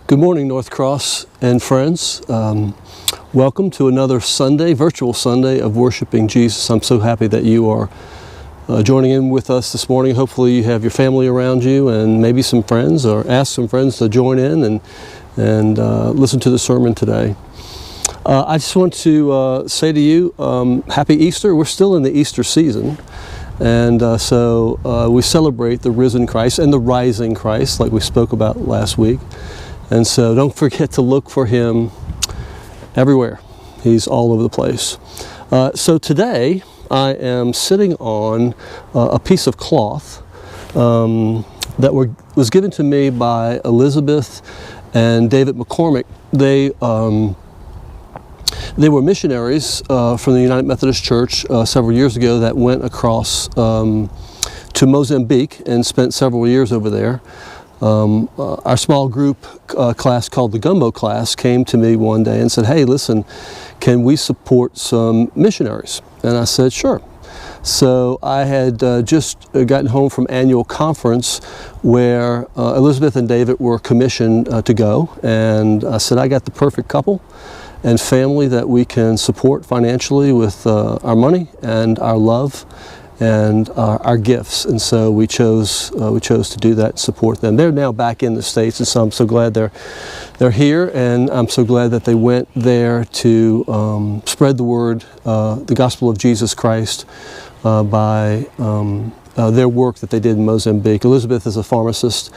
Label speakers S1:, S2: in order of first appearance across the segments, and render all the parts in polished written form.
S1: Good morning, North Cross and friends. Welcome to another Sunday, virtual Sunday of worshiping Jesus. I'm so happy that you are joining in with us this morning. Hopefully you have your family around you and maybe some friends, or ask some friends to join in and listen to the sermon today. I just want to say to you, Happy Easter. We're still in the Easter season. And so we celebrate the risen Christ and the rising Christ, like we spoke about last week. And so don't forget to look for him everywhere. He's all over the place. So today I am sitting on a piece of cloth that was given to me by Elizabeth and David McCormick. They were missionaries from the United Methodist Church several years ago that went across to Mozambique and spent several years over there. Our small group class called the Gumbo class came to me one day and said, "Hey, listen, can we support some missionaries?" And I said, "Sure." So I had just gotten home from annual conference where Elizabeth and David were commissioned to go, and I said, "I got the perfect couple and family that we can support financially with our money and our love and our gifts." And so we chose to do that, support them. They're now back in the States, and so I'm so glad they're here, and I'm so glad that they went there to spread the word, the gospel of Jesus Christ, by their work that they did in Mozambique. Elizabeth is a pharmacist.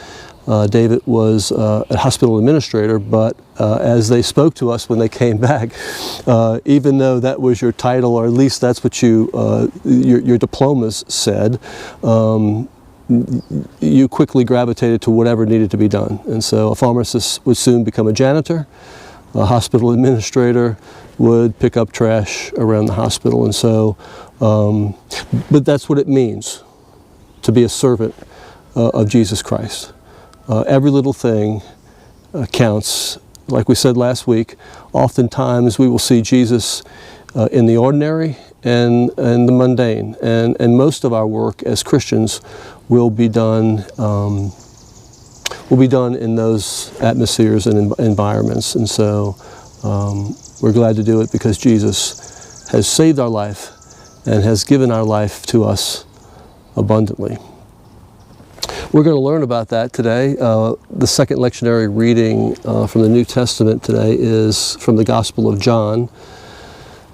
S1: David was a hospital administrator, but as they spoke to us when they came back, even though that was your title, or at least that's what your diplomas said, you quickly gravitated to whatever needed to be done. And so a pharmacist would soon become a janitor, a hospital administrator would pick up trash around the hospital. And so, but that's what it means to be a servant of Jesus Christ. Every little thing counts. Like we said last week, oftentimes we will see Jesus in the ordinary and the mundane, and most of our work as Christians will be done in those atmospheres and environments. And so we're glad to do it because Jesus has saved our life and has given our life to us abundantly. We're going to learn about that today. The second lectionary reading from the New Testament today is from the Gospel of John,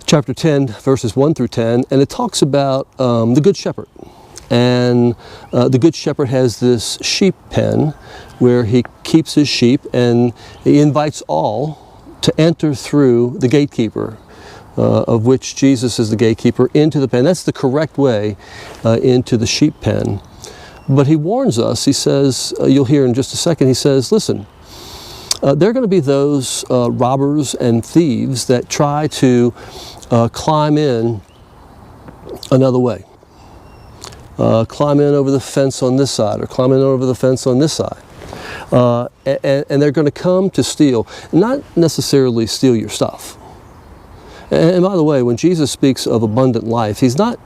S1: chapter 10, verses 1 through 10, and it talks about the Good Shepherd. And the Good Shepherd has this sheep pen where he keeps his sheep, and he invites all to enter through the gatekeeper, of which Jesus is the gatekeeper, into the pen. That's the correct way into the sheep pen. But he warns us. He says, you'll hear in just a second, he says, listen, there are going to be those robbers and thieves that try to climb in another way. Climb in over the fence on this side, or climb in over the fence on this side. And they're going to come to steal, not necessarily steal your stuff. And by the way, when Jesus speaks of abundant life, he's not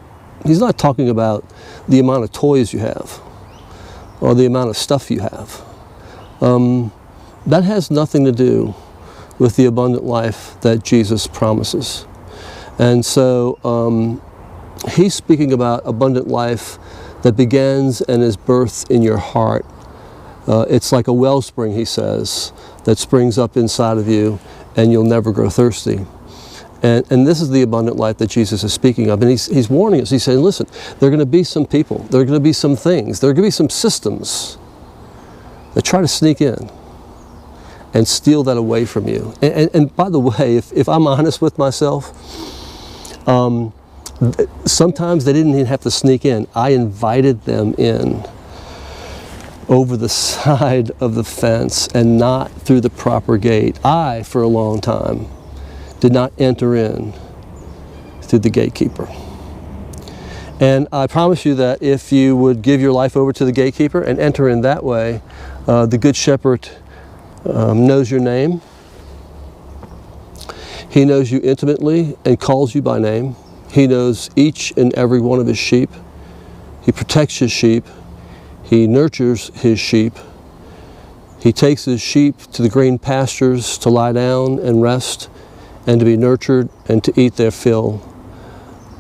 S1: talking about the amount of toys you have or the amount of stuff you have. That has nothing to do with the abundant life that Jesus promises. And so he's speaking about abundant life that begins and is birthed in your heart. It's like a wellspring, he says, that springs up inside of you, and you'll never grow thirsty. And this is the abundant life that Jesus is speaking of. And he's warning us. He's saying, listen, there are going to be some people, there are going to be some things, there are going to be some systems that try to sneak in and steal that away from you. And by the way, if I'm honest with myself, sometimes they didn't even have to sneak in. I invited them in over the side of the fence and not through the proper gate. I, for a long time, did not enter in through the gatekeeper. And I promise you that if you would give your life over to the gatekeeper and enter in that way, the Good Shepherd knows your name. He knows you intimately and calls you by name. He knows each and every one of his sheep. He protects his sheep. He nurtures his sheep. He takes his sheep to the green pastures to lie down and rest and to be nurtured and to eat their fill.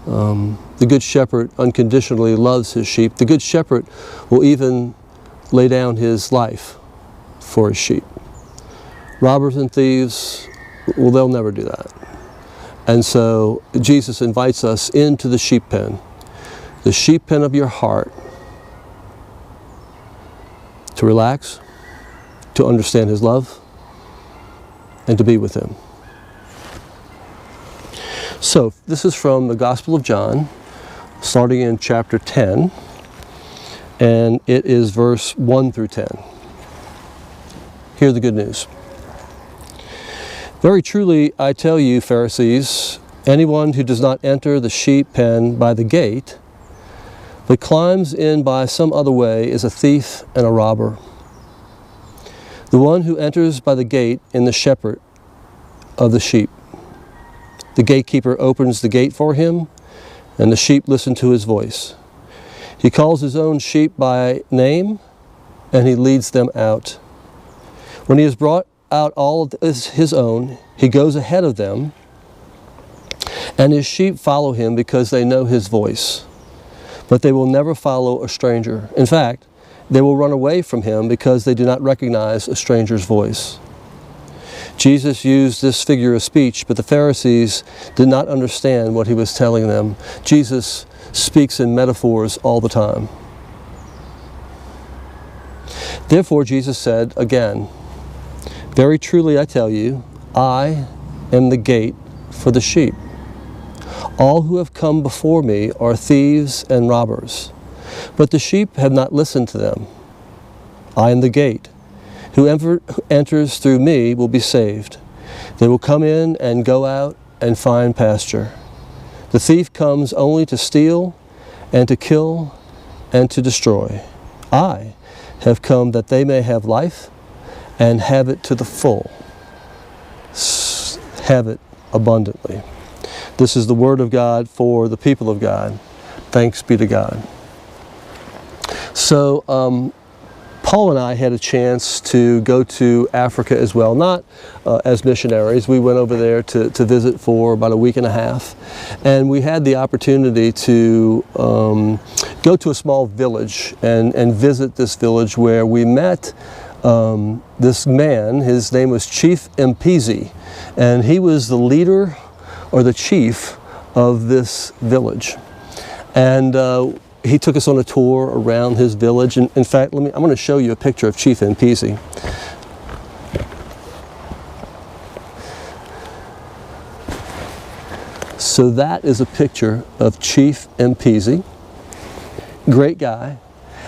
S1: The Good Shepherd unconditionally loves his sheep. The Good Shepherd will even lay down his life for his sheep. Robbers and thieves, well, they'll never do that. And so Jesus invites us into the sheep pen of your heart, to relax, to understand his love, and to be with him. So this is from the Gospel of John, starting in chapter 10, and it is verse 1 through 10. Hear the good news. Very truly, I tell you, Pharisees, anyone who does not enter the sheep pen by the gate, but climbs in by some other way, is a thief and a robber. The one who enters by the gate is the shepherd of the sheep. The gatekeeper opens the gate for him, and the sheep listen to his voice. He calls his own sheep by name, and he leads them out. When he has brought out all of his own, he goes ahead of them, and his sheep follow him because they know his voice. But they will never follow a stranger. In fact, they will run away from him because they do not recognize a stranger's voice. Jesus used this figure of speech, but the Pharisees did not understand what he was telling them. Jesus speaks in metaphors all the time. Therefore, Jesus said again, very truly I tell you, I am the gate for the sheep. All who have come before me are thieves and robbers, but the sheep have not listened to them. I am the gate. Whoever enters through me will be saved. They will come in and go out and find pasture. The thief comes only to steal and to kill and to destroy. I have come that they may have life and have it to the full. Have it abundantly. This is the word of God for the people of God. Thanks be to God. So, Paul and I had a chance to go to Africa as well, not as missionaries. We went over there to visit for about a week and a half, and we had the opportunity to go to a small village and visit this village where we met this man. His name was Chief Mpezi, and he was the leader or the chief of this village. And he took us on a tour around his village. And in fact, I'm going to show you a picture of Chief Mpezi. So that is a picture of Chief Mpezi. Great guy.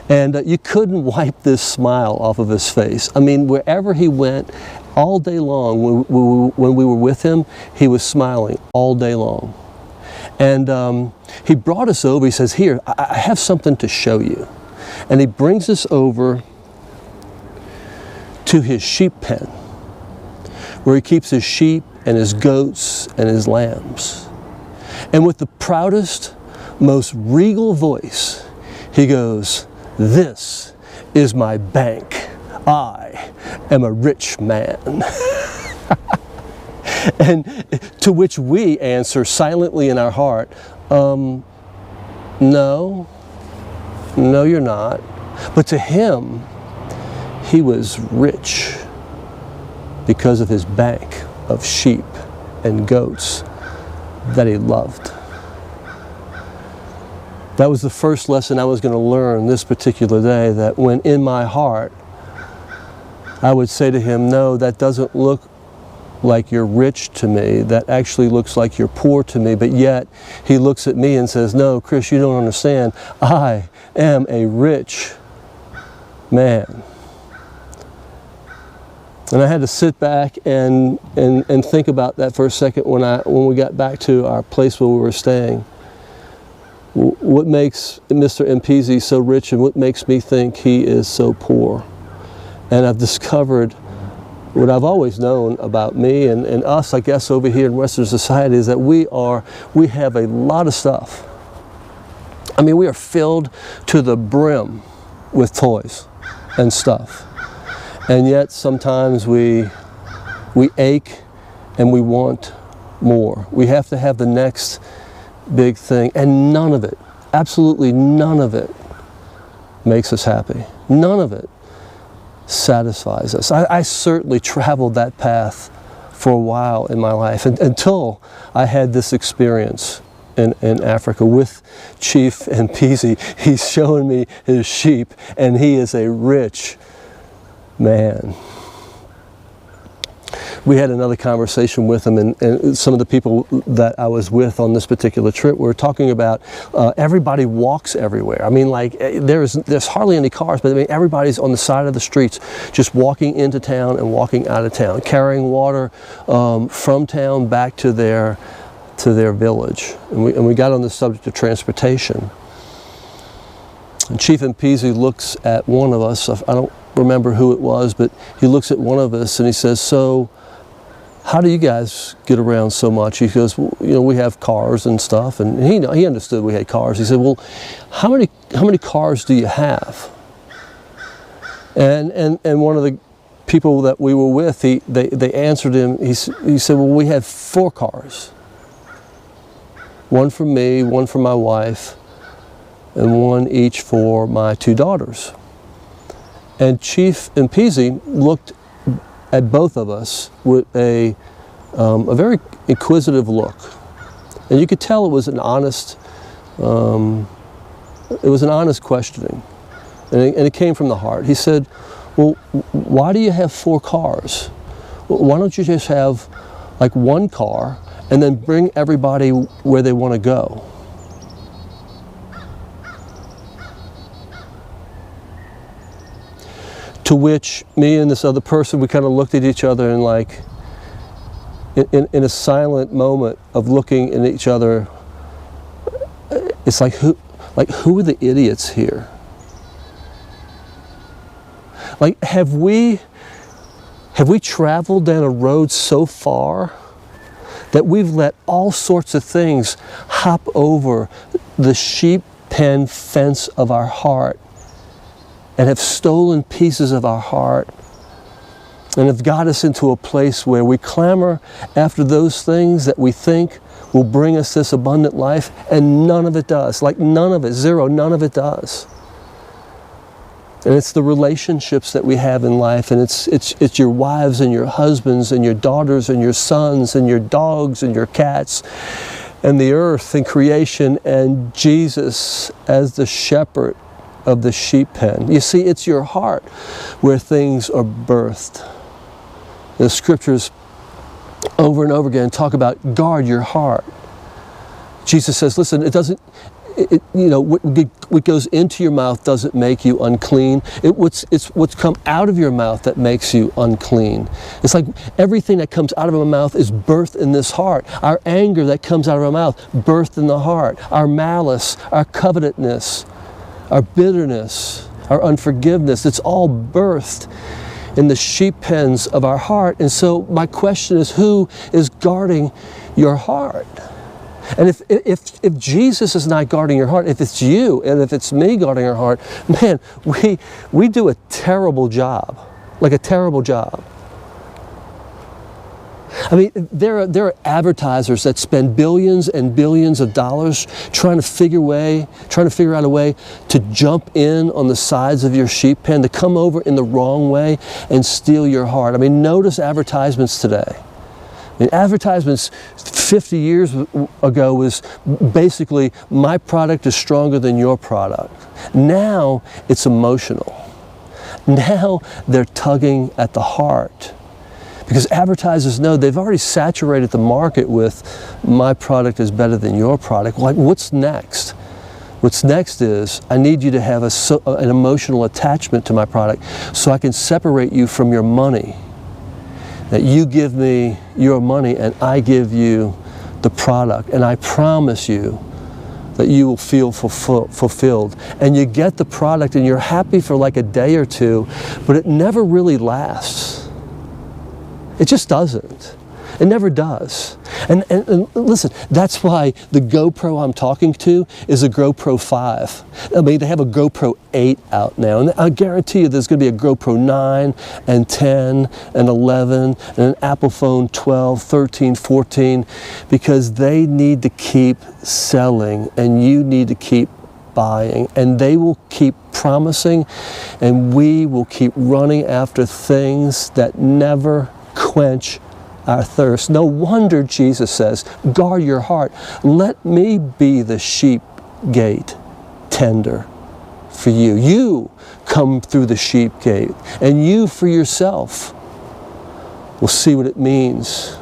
S1: And you couldn't wipe this smile off of his face. I mean, wherever he went, all day long, when we were with him, he was smiling all day long. And he brought us over. He says, here, I have something to show you. And he brings us over to his sheep pen, where he keeps his sheep and his goats and his lambs. And with the proudest, most regal voice, he goes, this is my bank. I am a rich man. And to which we answer silently in our heart, no, you're not. But to him, he was rich because of his bank of sheep and goats that he loved. That was the first lesson I was going to learn this particular day, that when in my heart, I would say to him, no, that doesn't look like you're rich to me. That actually looks like you're poor to me. But yet he looks at me and says, no, Chris, you don't understand. I am a rich man. And I had to sit back and think about that for a second when we got back to our place where we were staying. What makes Mr. Mpezi so rich, and what makes me think he is so poor? And I've discovered what I've always known about me and us, I guess, over here in Western society, is that we have a lot of stuff. I mean, we are filled to the brim with toys and stuff. And yet sometimes we ache and we want more. We have to have the next big thing, and none of it, absolutely none of it, makes us happy. None of it satisfies us. I certainly traveled that path for a while in my life until I had this experience in Africa with Chief Mpezi. He's showing me his sheep, and he is a rich man. We had another conversation with him, and some of the people that I was with on this particular trip were talking about everybody walks everywhere. I mean, like, there's hardly any cars, but I mean, everybody's on the side of the streets just walking into town and walking out of town, carrying water from town back to their village. And we got on the subject of transportation. And Chief Mpezi looks at one of us, I don't remember who it was, but he looks at one of us and he says, "So, how do you guys get around so much?" He goes, "Well, you know, we have cars and stuff." And he understood we had cars. He said, "Well, how many cars do you have?" And one of the people that we were with, they answered him. He said, "Well, we have 4 cars. One for me, one for my wife, and one each for my 2 daughters." And Chief Mpezi looked at both of us with a very inquisitive look, and you could tell it was an honest questioning, and it came from the heart. He said, "Well, why do you have 4 cars? Why don't you just have like 1 car and then bring everybody where they want to go?" To which me and this other person, we kind of looked at each other and, like, in a silent moment of looking at each other, it's like, who are the idiots here? Like, have we traveled down a road so far that we've let all sorts of things hop over the sheep pen fence of our heart and have stolen pieces of our heart and have got us into a place where we clamor after those things that we think will bring us this abundant life, and none of it does. Like, none of it, zero, none of it does. And it's the relationships that we have in life, and it's your wives and your husbands and your daughters and your sons and your dogs and your cats and the earth and creation and Jesus as the shepherd of the sheep pen. You see, it's your heart where things are birthed. The scriptures over and over again talk about guard your heart. Jesus says, listen, what goes into your mouth doesn't make you unclean. It's what's come out of your mouth that makes you unclean. It's like everything that comes out of our mouth is birthed in this heart. Our anger that comes out of our mouth, birthed in the heart. Our malice, our covetousness, our bitterness, our unforgiveness, it's all birthed in the sheep pens of our heart. And so my question is, who is guarding your heart? And if Jesus is not guarding your heart, if it's you and if it's me guarding our heart, man, we do a terrible job, like a terrible job. I mean, there are advertisers that spend billions and billions of dollars trying to figure out a way to jump in on the sides of your sheep pen, to come over in the wrong way and steal your heart. I mean, notice advertisements today. I mean, advertisements 50 years ago was basically, my product is stronger than your product. Now it's emotional. Now they're tugging at the heart. Because advertisers know they've already saturated the market with, my product is better than your product. Like, what's next? What's next is, I need you to have an emotional attachment to my product so I can separate you from your money. That you give me your money and I give you the product. And I promise you that you will feel fulfilled. And you get the product and you're happy for like a day or two, but it never really lasts. It just doesn't. It never does. And listen, that's why the GoPro I'm talking to is a GoPro 5. I mean, they have a GoPro 8 out now. And I guarantee you there's going to be a GoPro 9 and 10 and 11 and an Apple phone 12, 13, 14, because they need to keep selling and you need to keep buying, and they will keep promising, and we will keep running after things that never quench our thirst. No wonder Jesus says, guard your heart. Let me be the sheep gate tender for you. You come through the sheep gate, and you for yourself will see what it means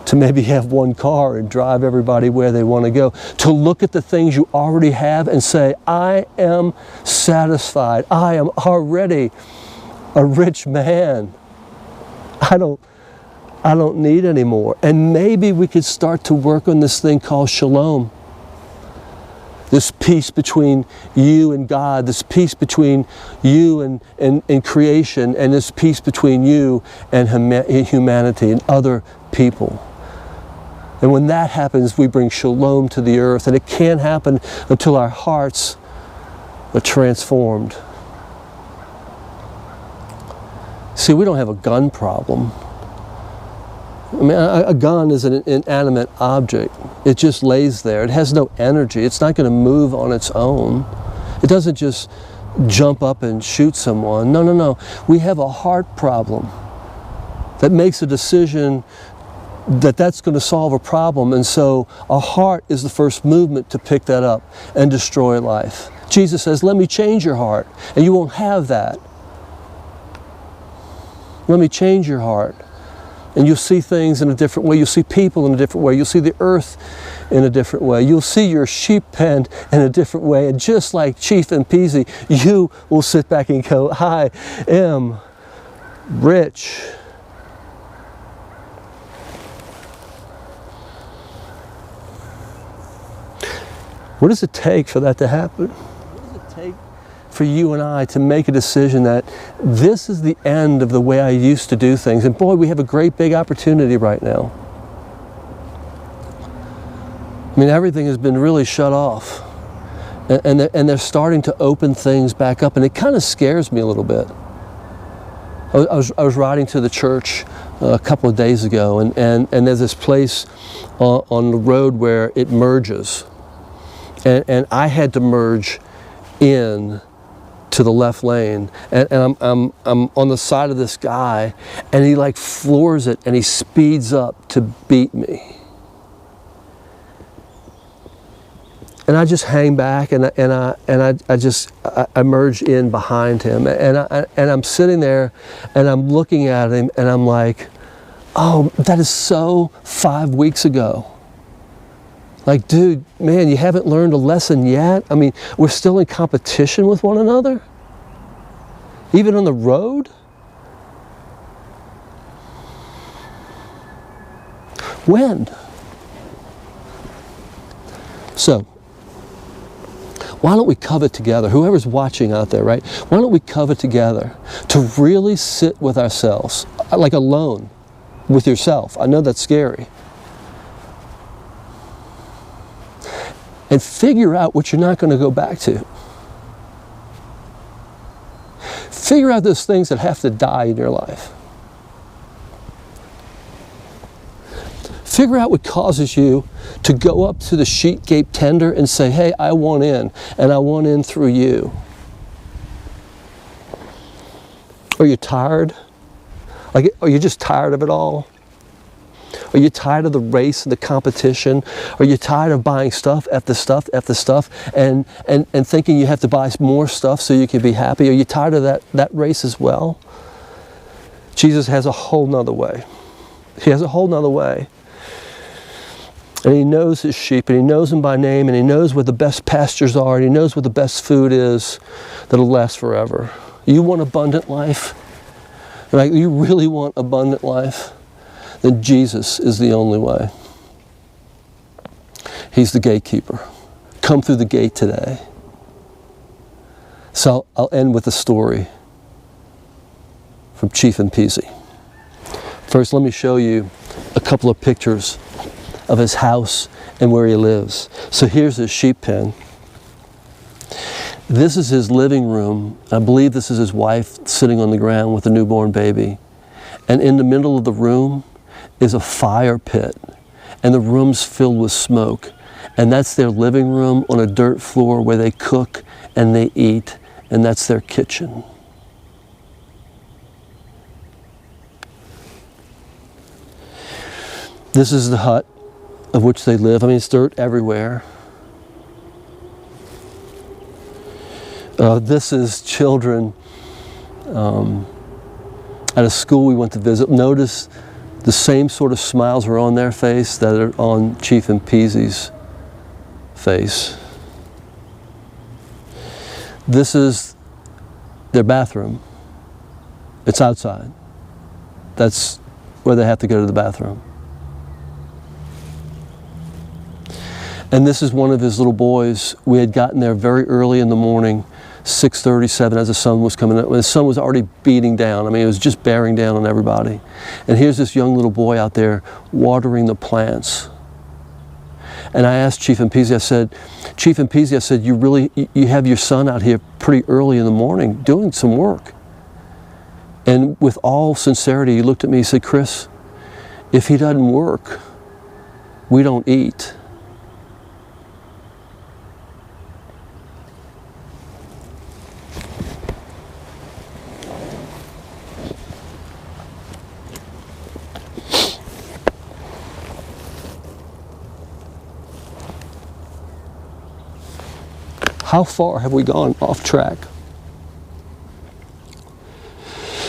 S1: to maybe have one car and drive everybody where they want to go, to look at the things you already have and say, I am satisfied. I am already a rich man. I don't need any more. And maybe we could start to work on this thing called shalom. This peace between you and God, this peace between you and creation, and this peace between you and humanity and other people. And when that happens, we bring shalom to the earth, and it can't happen until our hearts are transformed. See, we don't have a gun problem. I mean, a gun is an inanimate object. It just lays there. It has no energy. It's not going to move on its own. It doesn't just jump up and shoot someone. No, no, no. We have a heart problem that makes a decision that that's going to solve a problem, and so a heart is the first movement to pick that up and destroy life. Jesus says, let me change your heart, and you won't have that. Let me change your heart, and you'll see things in a different way. You'll see people in a different way. You'll see the earth in a different way. You'll see your sheep pen in a different way, and just like Chief and Peasy, you will sit back and go, I am rich. What does it take for that to happen? What does it take for you and I to make a decision that this is the end of the way I used to do things? And boy, we have a great big opportunity right now. I mean, everything has been really shut off. And they're starting to open things back up, and it kind of scares me a little bit. I was riding to the church a couple of days ago, and there's this place on the road where it merges. And I had to merge in to the left lane, and I'm on the side of this guy, and he like floors it, and he speeds up to beat me. And I just hang back, and I merge in behind him, and I'm sitting there, and I'm looking at him, and I'm like, oh, that is so 5 weeks ago. Like, dude, man, you haven't learned a lesson yet? I mean, we're still in competition with one another? Even on the road? When? So, why don't we covet together? Whoever's watching out there, right? Why don't we covet together to really sit with ourselves, like alone with yourself? I know that's scary. And figure out what you're not going to go back to. Figure out those things that have to die in your life. Figure out what causes you to go up to the sheep gate tender and say, hey, I want in, and I want in through you. Are you tired? Like, are you just tired of it all? Are you tired of the race and the competition? Are you tired of buying stuff after stuff after stuff and thinking you have to buy more stuff so you can be happy? Are you tired of that race as well? Jesus has a whole nother way. He has a whole nother way. And he knows his sheep, and he knows them by name, and he knows where the best pastures are, and he knows where the best food is that'll last forever. You want abundant life? Like, you really want abundant life? Then Jesus is the only way. He's the gatekeeper. Come through the gate today. So I'll end with a story from Chief and Peasy. First, let me show you a couple of pictures of his house and where he lives. So here's his sheep pen. This is his living room. I believe this is his wife sitting on the ground with a newborn baby. And in the middle of the room is a fire pit, and the room's filled with smoke. And that's their living room on a dirt floor where they cook and they eat, and that's their kitchen. This is the hut of which they live. I mean, it's dirt everywhere. This is children at a school we went to visit. Notice the same sort of smiles are on their face that are on Chief Mpezi's face. This is their bathroom. It's outside. That's where they have to go to the bathroom. And this is one of his little boys. We had gotten there very early in the morning, 6:37, as the sun was coming up. When the sun was already beating down. I mean, it was just bearing down on everybody. And here's this young little boy out there watering the plants. And I asked Chief Mpezi, I said, Chief Mpezi, I said, you have your son out here pretty early in the morning doing some work. And with all sincerity, he looked at me, he said, Chris, if he doesn't work, we don't eat. How far have we gone off track?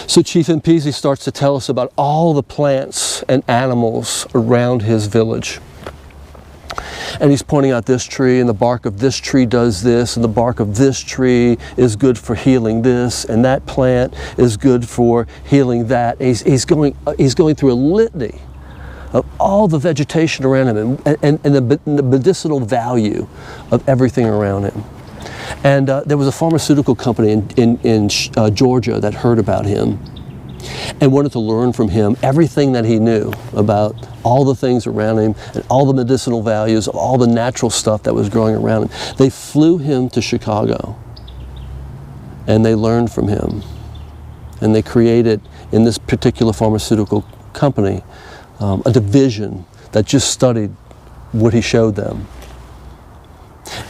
S1: So Chief Mpezi starts to tell us about all the plants and animals around his village. And he's pointing out this tree, and the bark of this tree does this, and the bark of this tree is good for healing this, and that plant is good for healing that. He's going through a litany of all the vegetation around him and the medicinal value of everything around him. And there was a pharmaceutical company in Georgia that heard about him and wanted to learn from him everything that he knew about all the things around him and all the medicinal values of all the natural stuff that was growing around him. They flew him to Chicago and they learned from him. And they created, in this particular pharmaceutical company, a division that just studied what he showed them.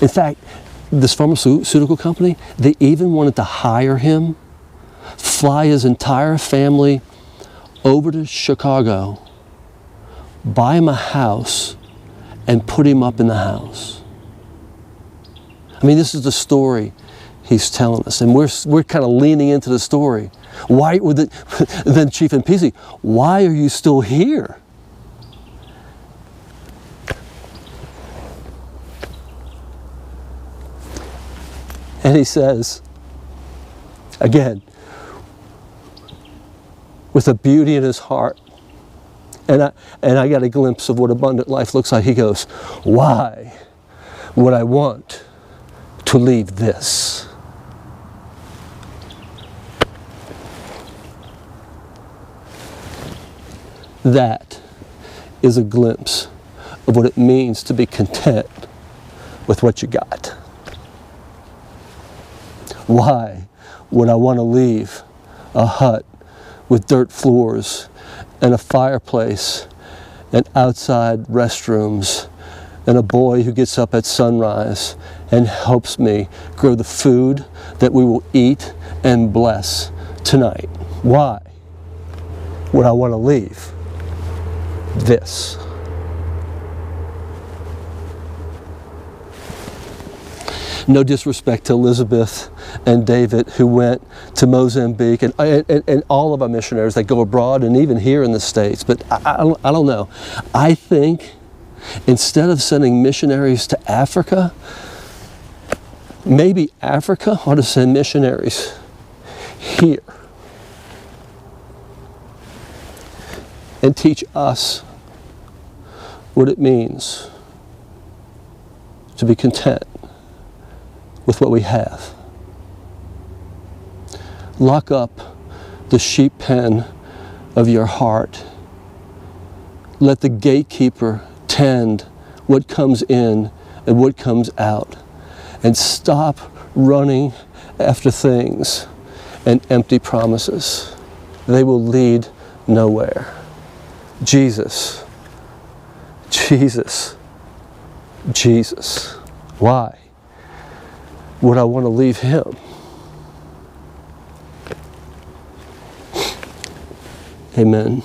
S1: In fact, this pharmaceutical company, they even wanted to hire him, fly his entire family over to Chicago, buy him a house, and put him up in the house. I mean, this is the story he's telling us, and we're kind of leaning into the story. Why would then Chief Mpezi, why are you still here? And he says, again, with a beauty in his heart, and I got a glimpse of what abundant life looks like. He goes, why would I want to leave this? That is a glimpse of what it means to be content with what you got. Why would I want to leave a hut with dirt floors and a fireplace and outside restrooms and a boy who gets up at sunrise and helps me grow the food that we will eat and bless tonight? Why would I want to leave this? No disrespect to Elizabeth and David, who went to Mozambique, and all of our missionaries that go abroad and even here in the States. But I don't know. I think instead of sending missionaries to Africa, maybe Africa ought to send missionaries here and teach us what it means to be content with what we have. Lock up the sheep pen of your heart. let the gatekeeper tend what comes in and what comes out. And stop running after things and empty promises. They will lead nowhere. Jesus, Jesus, Jesus. Why would I want to leave him? Amen.